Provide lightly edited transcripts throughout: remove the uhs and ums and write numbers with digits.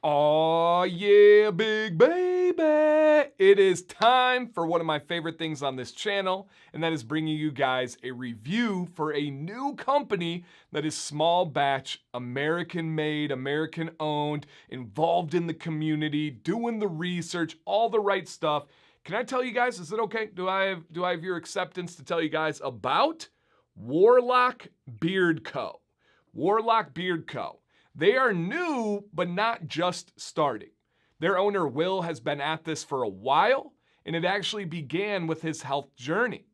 Oh yeah, big baby. It is time for one of my favorite things on this channel, and that is bringing you guys a review for a new company that is small batch, American made, American owned, involved in the community, doing the research, all the right stuff. Can I tell you guys, is it okay? Do I have your acceptance to tell you guys about Warlock Beard Co? Warlock Beard Co. They are new, but not just starting. Their owner, Will, has been at this for a while, and it actually began with his health journey.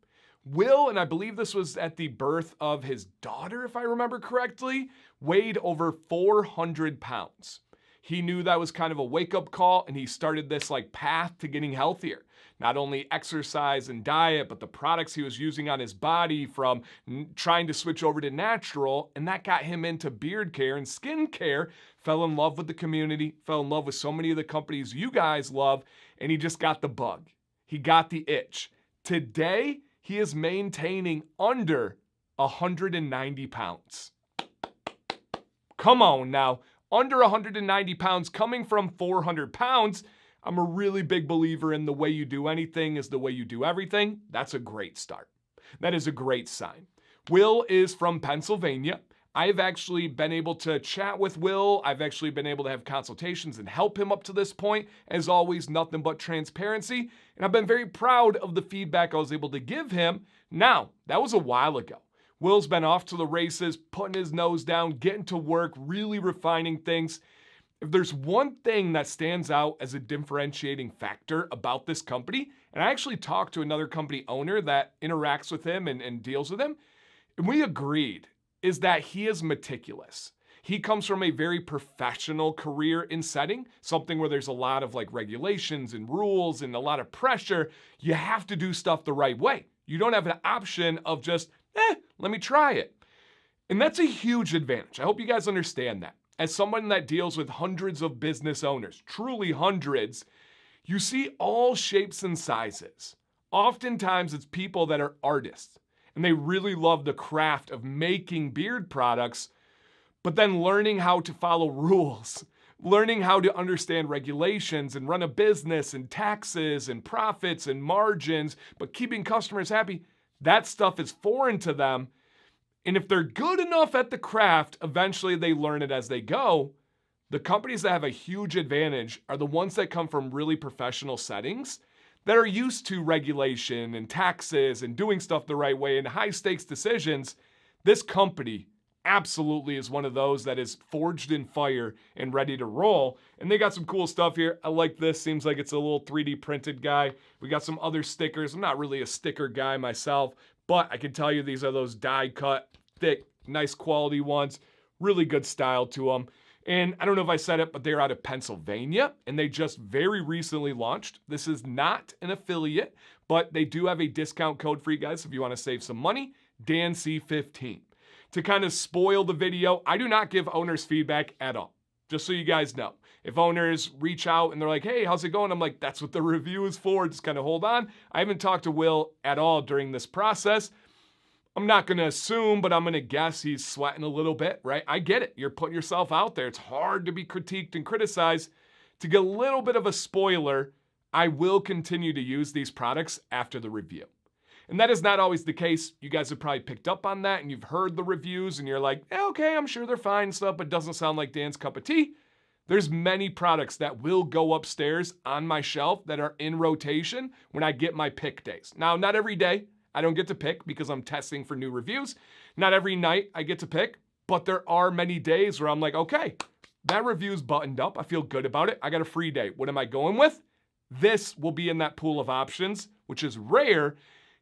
Will, and I believe this was at the birth of his daughter, if I remember correctly, weighed over 400 pounds. He knew that was kind of a wake-up call, and he started this path to getting healthier. Not only exercise and diet, but the products he was using on his body, from trying to switch over to natural, and that got him into beard care and skin care, fell in love with the community, fell in love with so many of the companies you guys love, and he just got the bug. He got the itch. Today, he is maintaining under 190 pounds. Come on now. Under 190 pounds coming from 400 pounds. I'm a really big believer in the way you do anything is the way you do everything. That's a great start. That is a great sign. Will is from Pennsylvania. I've actually been able to chat with Will. I've actually been able to have consultations and help him up to this point. As always, nothing but transparency. And I've been very proud of the feedback I was able to give him. Now, that was a while ago. Will's been off to the races, putting his nose down, getting to work, really refining things. If there's one thing that stands out as a differentiating factor about this company, and I actually talked to another company owner that interacts with him and deals with him, and we agreed, is that he is meticulous. He comes from a very professional career in setting, something where there's a lot of regulations and rules and a lot of pressure. You have to do stuff the right way. You don't have an option of just, let me try it. And that's a huge advantage. I hope you guys understand that. As someone that deals with hundreds of business owners, truly hundreds, you see all shapes and sizes. Oftentimes it's people that are artists and they really love the craft of making beard products, but then learning how to follow rules, learning how to understand regulations and run a business and taxes and profits and margins, but keeping customers happy. That stuff is foreign to them. And if they're good enough at the craft, eventually they learn it as they go. The companies that have a huge advantage are the ones that come from really professional settings that are used to regulation and taxes and doing stuff the right way and high stakes decisions. This company absolutely is one of those that is forged in fire and ready to roll. And they got some cool stuff here. I like this. Seems like it's a little 3D printed guy. We got some other stickers. I'm not really a sticker guy myself, but I can tell you these are those die cut, thick, nice quality ones. Really good style to them. And I don't know if I said it, but they're out of Pennsylvania, and they just very recently launched. This is not an affiliate, but they do have a discount code for you guys if you want to save some money, DanC15. To kind of spoil the video, I do not give owners feedback at all, just so you guys know. If owners reach out and they're like, hey, how's it going? I'm like, that's what the review is for. Just kind of hold on. I haven't talked to Will at all during this process. I'm not going to assume, but I'm going to guess he's sweating a little bit, right? I get it. You're putting yourself out there. It's hard to be critiqued and criticized. To get a little bit of a spoiler, I will continue to use these products after the review. And that is not always the case. You guys have probably picked up on that and you've heard the reviews and you're like, okay, I'm sure they're fine and stuff, but it doesn't sound like Dan's cup of tea. There's many products that will go upstairs on my shelf that are in rotation when I get my pick days. Now, not every day I don't get to pick because I'm testing for new reviews. Not every night I get to pick, but there are many days where I'm like, okay, that review's buttoned up. I feel good about it. I got a free day. What am I going with? This will be in that pool of options, which is rare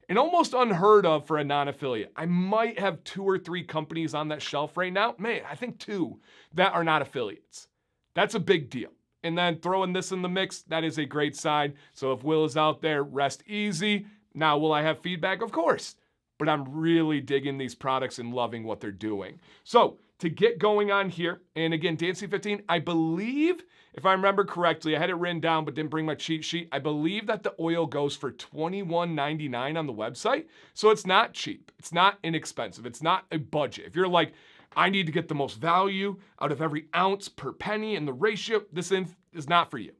and almost unheard of for a non-affiliate. I might have 2 or 3 companies on that shelf right now. Man, I think 2 that are not affiliates. That's a big deal. And then throwing this in the mix, that is a great sign. So if Will is out there, rest easy. Now, will I have feedback? Of course. But I'm really digging these products and loving what they're doing. So to get going on here, and again, DanC15, I believe, if I remember correctly, I had it written down but didn't bring my cheat sheet. I believe that the oil goes for $21.99 on the website. So it's not cheap. It's not inexpensive. It's not a budget. If you're like, I need to get the most value out of every ounce per penny and the ratio. This is not for you.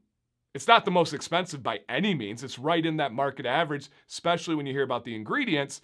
It's not the most expensive by any means. It's right in that market average, especially when you hear about the ingredients,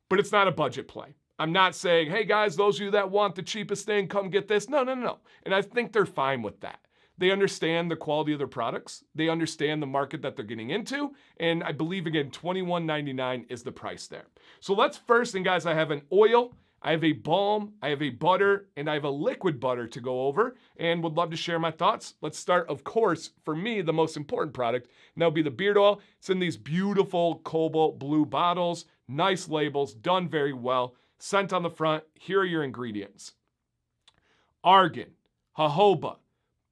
but it's not a budget play. I'm not saying, hey guys, those of you that want the cheapest thing, come get this. No. And I think they're fine with that. They understand the quality of their products. They understand the market that they're getting into. And I believe, again, $21.99 is the price there. So let's first, and guys, I have an oil, I have a balm, I have a butter, and I have a liquid butter to go over, and would love to share my thoughts. Let's start, of course, for me, the most important product, and that'll be the beard oil. It's in these beautiful cobalt blue bottles, nice labels, done very well, scent on the front. Here are your ingredients: argan, jojoba,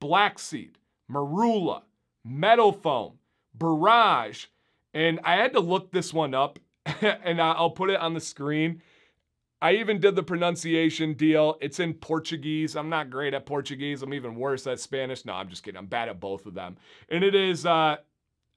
black seed, marula, metal foam, barrage, and I had to look this one up, and I'll put it on the screen. I even did the pronunciation deal. It's in Portuguese. I'm not great at Portuguese. I'm even worse at Spanish. No, I'm just kidding. I'm bad at both of them. And it is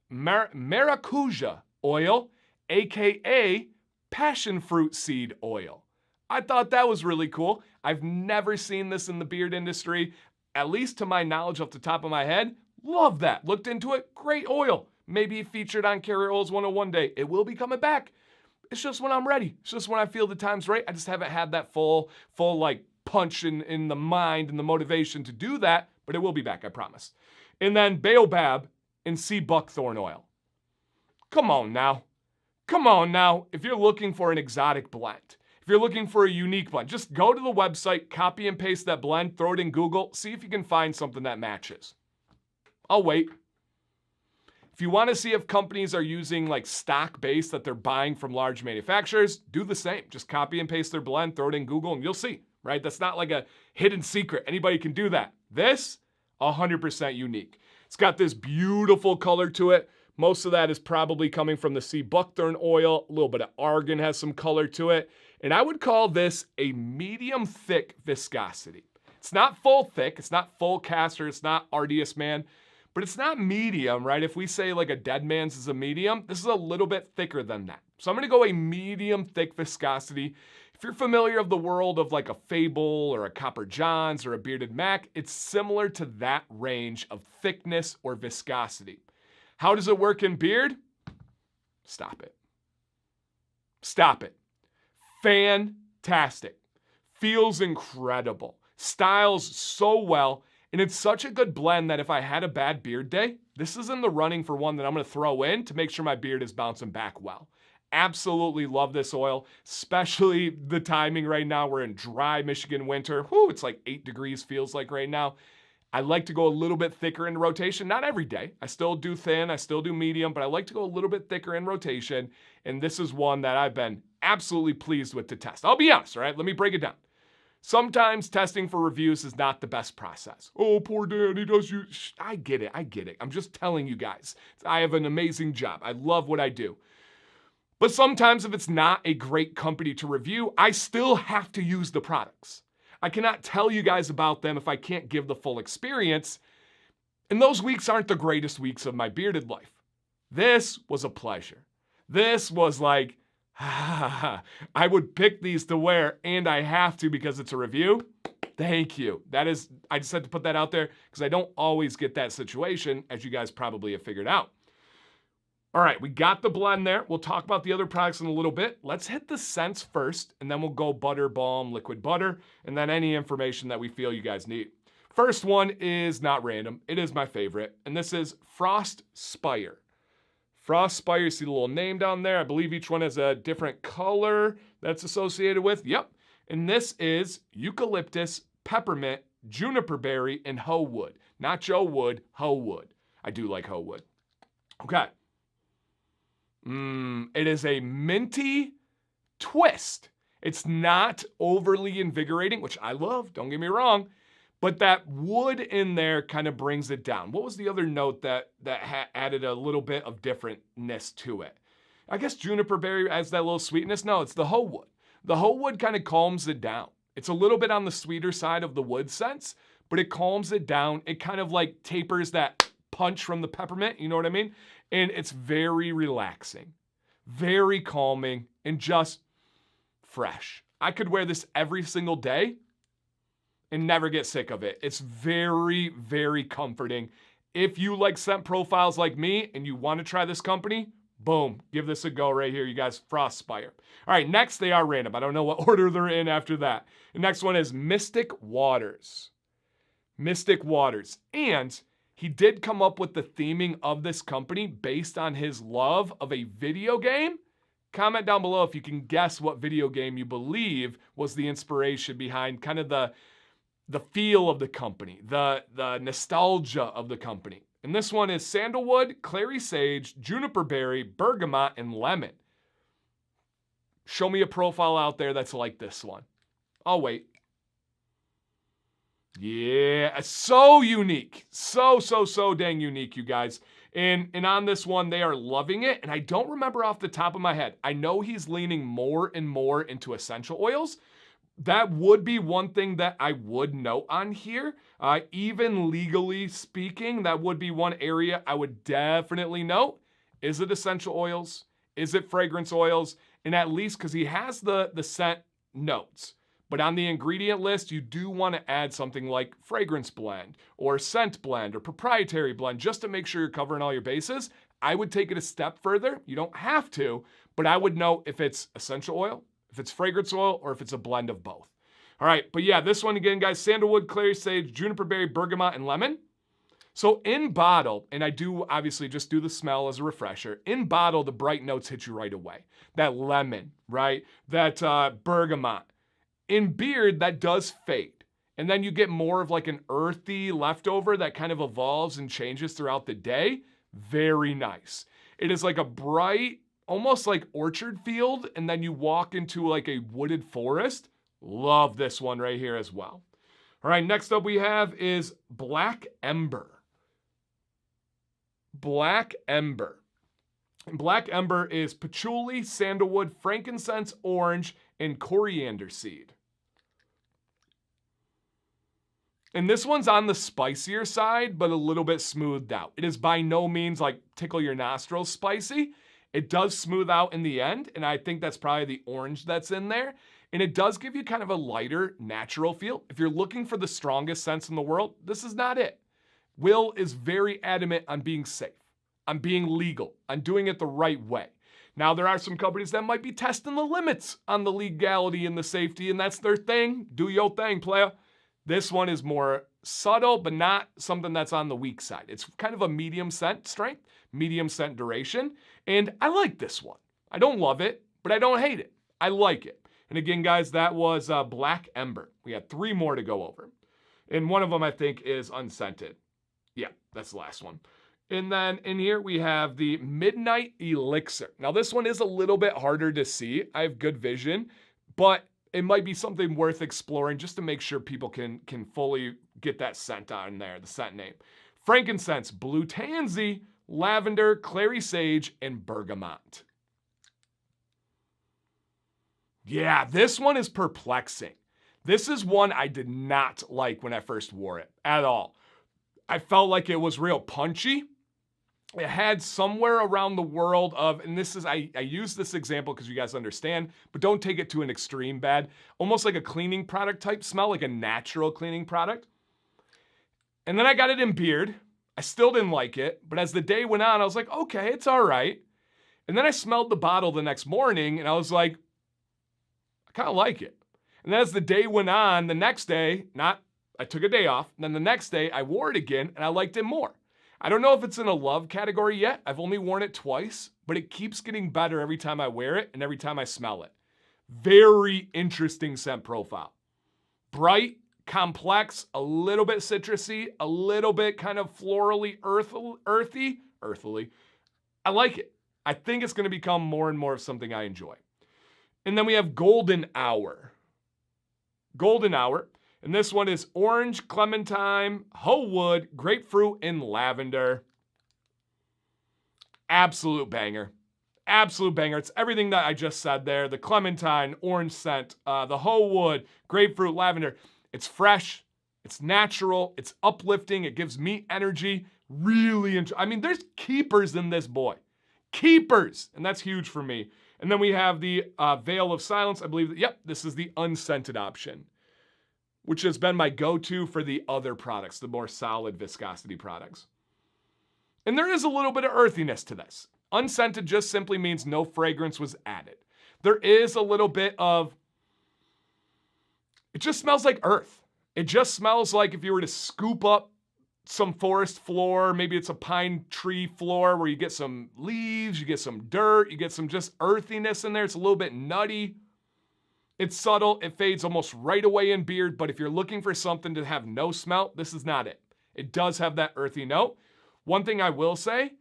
maracuja oil, aka passion fruit seed oil. I thought that was really cool. I've never seen this in the beard industry, at least to my knowledge off the top of my head. Love that. Looked into it. Great oil. Maybe featured on Carrier Oils 101 Day. It will be coming back. It's just when I'm ready. It's just when I feel the time's right. I just haven't had that full like punch in the mind and the motivation to do that, but it will be back, I promise. And then baobab and sea buckthorn oil. Come on now. Come on now. If you're looking for an exotic blend, if you're looking for a unique blend, just go to the website, copy and paste that blend, throw it in Google, see if you can find something that matches. I'll wait. If you want to see if companies are using like stock base that they're buying from large manufacturers, do the same. Just copy and paste their blend, throw it in Google, and you'll see, right? That's not like a hidden secret. Anybody can do that. This, 100% unique. It's got this beautiful color to it. Most of that is probably coming from the sea buckthorn oil. A little bit of argan has some color to it. And I would call this a medium thick viscosity. It's not full thick. It's not full castor. It's not Ardius Man. But it's not medium, right? If we say like a Dead Man's is a medium, this is a little bit thicker than that. So I'm gonna go a medium thick viscosity. If you're familiar of the world of like a Fable or a Copper Johns or a Bearded Mac, it's similar to that range of thickness or viscosity. How does it work in beard? Stop it. Stop it. Fantastic. Feels incredible. Styles so well. And it's such a good blend that if I had a bad beard day, this is in the running for one that I'm gonna throw in to make sure my beard is bouncing back well. Absolutely love this oil, especially the timing right now. We're in dry Michigan winter. Whew, it's like 8 degrees feels like right now. I like to go a little bit thicker in rotation, not every day. I still do thin, I still do medium, but I like to go a little bit thicker in rotation. And this is one that I've been absolutely pleased with to test. I'll be honest, all right? Let me break it down. Sometimes testing for reviews is not the best process. Oh, poor Dan, he does you. I get it. I'm just telling you guys. I have an amazing job. I love what I do. But sometimes if it's not a great company to review, I still have to use the products. I cannot tell you guys about them if I can't give the full experience. And those weeks aren't the greatest weeks of my bearded life. This was a pleasure. This was like, I would pick these to wear, and I have to because it's a review. Thank you. I just had to put that out there because I don't always get that situation, as you guys probably have figured out. All right, we got the blend there. We'll talk about the other products in a little bit. Let's hit the scents first, and then we'll go butter, balm, liquid butter, and then any information that we feel you guys need. First one is not random. It is my favorite, and this is Frost Spire. Frost Spire, you see the little name down there. I believe each one has a different color that's associated with. Yep. And this is eucalyptus, peppermint, juniper berry, and hoe wood. Not Joe Wood, hoe wood. I do like hoe wood. Okay. It is a minty twist. It's not overly invigorating, which I love, don't get me wrong. But that wood in there kind of brings it down. What was the other note that added a little bit of differentness to it? I guess juniper berry adds that little sweetness. No, it's the hoe wood. The hoe wood kind of calms it down. It's a little bit on the sweeter side of the wood sense, but it calms it down. It kind of like tapers that punch from the peppermint, you know what I mean? And it's very relaxing, very calming, and just fresh. I could wear this every single day and never get sick of it. It's very, very comforting. If you like scent profiles like me and you want to try this company, boom, give this a go right here, you guys. Frostspire. All right, next, they are random. I don't know what order they're in after that. The next one is Mystic Waters. Mystic Waters. And he did come up with the theming of this company based on his love of a video game. Comment down below if you can guess what video game you believe was the inspiration behind kind of the feel of the company, the nostalgia of the company. And this one is sandalwood, clary sage, juniper berry, bergamot, and lemon. Show me a profile out there that's like this one. I'll wait. Yeah, so unique. So dang unique, you guys. And on this one, they are loving it. And I don't remember off the top of my head. I know he's leaning more and more into essential oils. That would be one thing that I would note on here. Even legally speaking, that would be one area I would definitely note. Is it essential oils? Is it fragrance oils? And at least because he has the scent notes. But on the ingredient list, you do want to add something like fragrance blend or scent blend or proprietary blend just to make sure you're covering all your bases. I would take it a step further. You don't have to, but I would note if it's essential oil, if it's fragrance oil, or if it's a blend of both. All right, but yeah, this one again, guys, sandalwood, clary sage, juniper berry, bergamot, and lemon. So in bottle, and I do obviously just do the smell as a refresher, in bottle, the bright notes hit you right away. That lemon, right? That bergamot. In beard, that does fade. And then you get more of like an earthy leftover that kind of evolves and changes throughout the day. Very nice. It is like a bright, almost like orchard field, and then you walk into like a wooded forest. Love this one right here as well. All right, next up we have is Black Ember. Black Ember. Black Ember is patchouli, sandalwood, frankincense, orange, and coriander seed. And this one's on the spicier side, but a little bit smoothed out. It is by no means like tickle your nostrils spicy. It does smooth out in the end, and I think that's probably the orange that's in there. And it does give you kind of a lighter, natural feel. If you're looking for the strongest scents in the world, this is not it. Will is very adamant on being safe, on being legal, on doing it the right way. Now, there are some companies that might be testing the limits on the legality and the safety, and that's their thing. Do your thing, playa. This one is more subtle, but not something that's on the weak side. It's kind of a medium scent strength, medium scent duration, and I like this one. I don't love it, but I don't hate it. I like it. And again, guys, that was Black Ember. We had 3 more to go over. And one of them, I think, is unscented. Yeah, that's the last one. And then in here, we have the Midnight Elixir. Now, this one is a little bit harder to see. I have good vision, but it might be something worth exploring just to make sure people can fully get that scent on there, the scent name. Frankincense, blue tansy, lavender, clary sage, and bergamot. Yeah, this one is perplexing. This is one I did not like when I first wore it at all. I felt like it was real punchy. It had somewhere around the world of, and this is, I use this example because you guys understand, but don't take it to an extreme bad. Almost like a cleaning product type smell, like a natural cleaning product. And then I got it in beard. I still didn't like it, but as the day went on, I was like, okay, it's all right. And then I smelled the bottle the next morning, and I was like, I kind of like it. And then as the day went on, the next day, I took a day off, and then the next day I wore it again, and I liked it more. I don't know if it's in a love category yet. I've only worn it twice, but it keeps getting better every time I wear it and every time I smell it. Very interesting scent profile. Bright, complex, a little bit citrusy, a little bit kind of florally earthily. I like it. I think it's going to become more and more of something I enjoy. And then we have Golden Hour. Golden Hour. And this one is orange, clementine, hoe wood, grapefruit, and lavender. Absolute banger. Absolute banger. It's everything that I just said there. The clementine, orange scent, the hoe wood, grapefruit, lavender. It's fresh. It's natural. It's uplifting. It gives me energy. Really, I mean, there's keepers in this boy. Keepers. And that's huge for me. And then we have the Veil of Silence. I believe that, yep, this is the unscented option. which has been my go-to for the other products, the more solid viscosity products. And there is a little bit of earthiness to this. Unscented just simply means no fragrance was added. There is a little bit of, it just smells like earth. It just smells like if you were to scoop up some forest floor, maybe it's a pine tree floor where you get some leaves, you get some dirt, you get some just earthiness in there. It's a little bit nutty. It's subtle. It fades almost right away in beard, but if you're looking for something to have no smell, this is not it. It does have that earthy note. One thing I will say,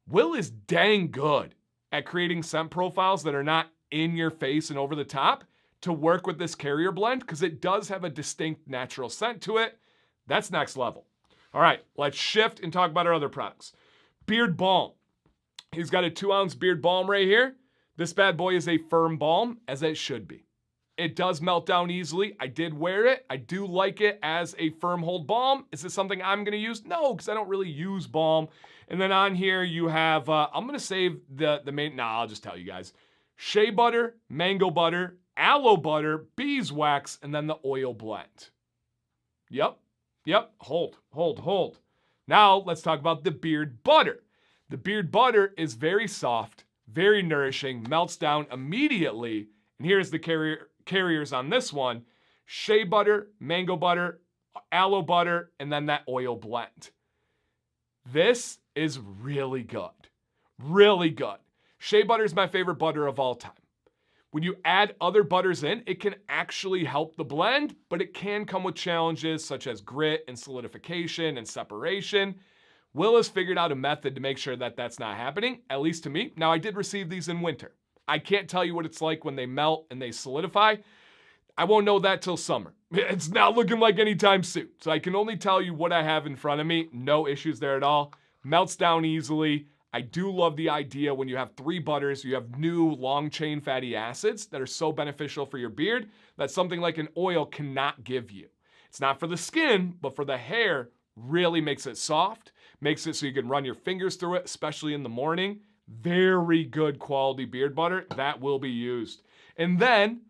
Will is dang good at creating scent profiles that are not in your face and over the top to work with this carrier blend because it does have a distinct natural scent to it. That's next level. All right, let's shift and talk about our other products. Beard Balm. He's got a 2-ounce beard balm right here. This bad boy is a firm balm, as it should be. It does melt down easily. I did wear it. I do like it as a firm hold balm. Is this something I'm going to use? No, because I don't really use balm. And then on here you have, I'm going to save the main, I'll just tell you guys. Shea butter, mango butter, aloe butter, beeswax, and then the oil blend. Yep. Hold. Now let's talk about the beard butter. The beard butter is very soft, very nourishing, melts down immediately. And here's the carriers on this one. Shea butter, mango butter, aloe butter, and then that oil blend. This is really good. Really good. Shea butter is my favorite butter of all time. When you add other butters in, it can actually help the blend, but it can come with challenges such as grit and solidification and separation. Will has figured out a method to make sure that that's not happening, at least to me. Now, I did receive these in winter. I can't tell you what it's like when they melt and they solidify. I won't know that till summer. It's not looking like anytime soon. So I can only tell you what I have in front of me. No issues there at all. Melts down easily. I do love the idea when you have 3 butters, you have new long chain fatty acids that are so beneficial for your beard that something like an oil cannot give you. It's not for the skin, but for the hair, really makes it soft, makes it so you can run your fingers through it, especially in the morning. Very good quality beard butter that will be used. And then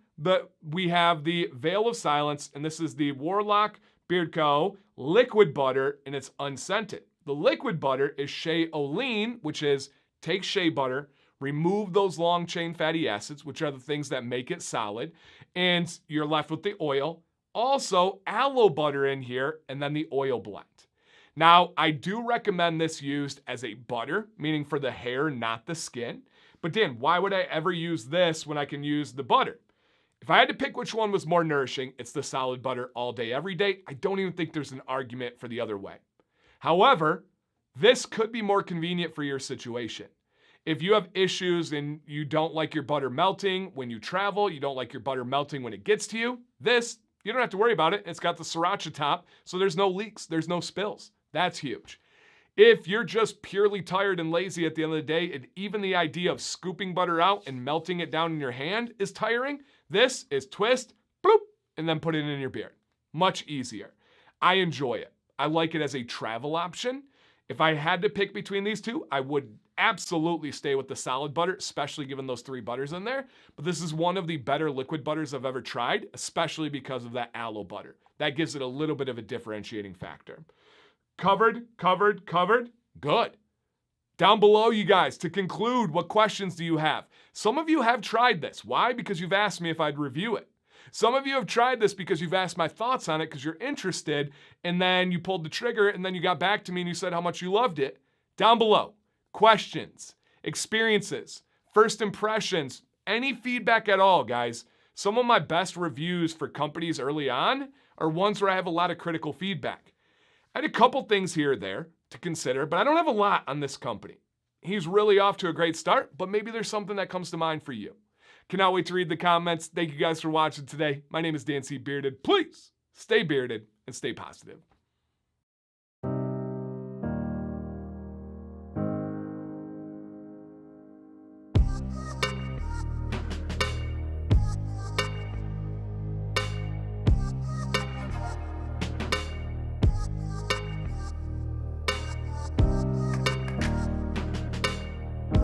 we have the Veil of Silence, and this is the Warlock Beard Co. liquid butter, and it's unscented. The liquid butter is shea olein, which is take shea butter, remove those long chain fatty acids, which are the things that make it solid, and you're left with the oil. Also, aloe butter in here, and then the oil blend. Now, I do recommend this used as a butter, meaning for the hair, not the skin. But Dan, why would I ever use this when I can use the butter? If I had to pick which one was more nourishing, it's the solid butter all day, every day. I don't even think there's an argument for the other way. However, this could be more convenient for your situation. If you have issues and you don't like your butter melting when you travel, you don't like your butter melting when it gets to you, you don't have to worry about it. It's got the sriracha top, so there's no leaks, there's no spills. That's huge. If you're just purely tired and lazy at the end of the day, and even the idea of scooping butter out and melting it down in your hand is tiring, this is twist, bloop, and then put it in your beard. Much easier. I enjoy it. I like it as a travel option. If I had to pick between these two, I would absolutely stay with the solid butter, especially given those 3 butters in there. But this is one of the better liquid butters I've ever tried, especially because of that aloe butter. That gives it a little bit of a differentiating factor. Covered. Good. Down below, you guys, to conclude, what questions do you have? Some of you have tried this. Why? Because you've asked me if I'd review it. Some of you have tried this because you've asked my thoughts on it because you're interested, and then you pulled the trigger, and then you got back to me and you said how much you loved it. Down below, questions, experiences, first impressions, any feedback at all, guys. Some of my best reviews for companies early on are ones where I have a lot of critical feedback. I had a couple things here or there to consider, but I don't have a lot on this company. He's really off to a great start, but maybe there's something that comes to mind for you. Cannot wait to read the comments. Thank you guys for watching today. My name is Dan C. Bearded. Please stay bearded and stay positive.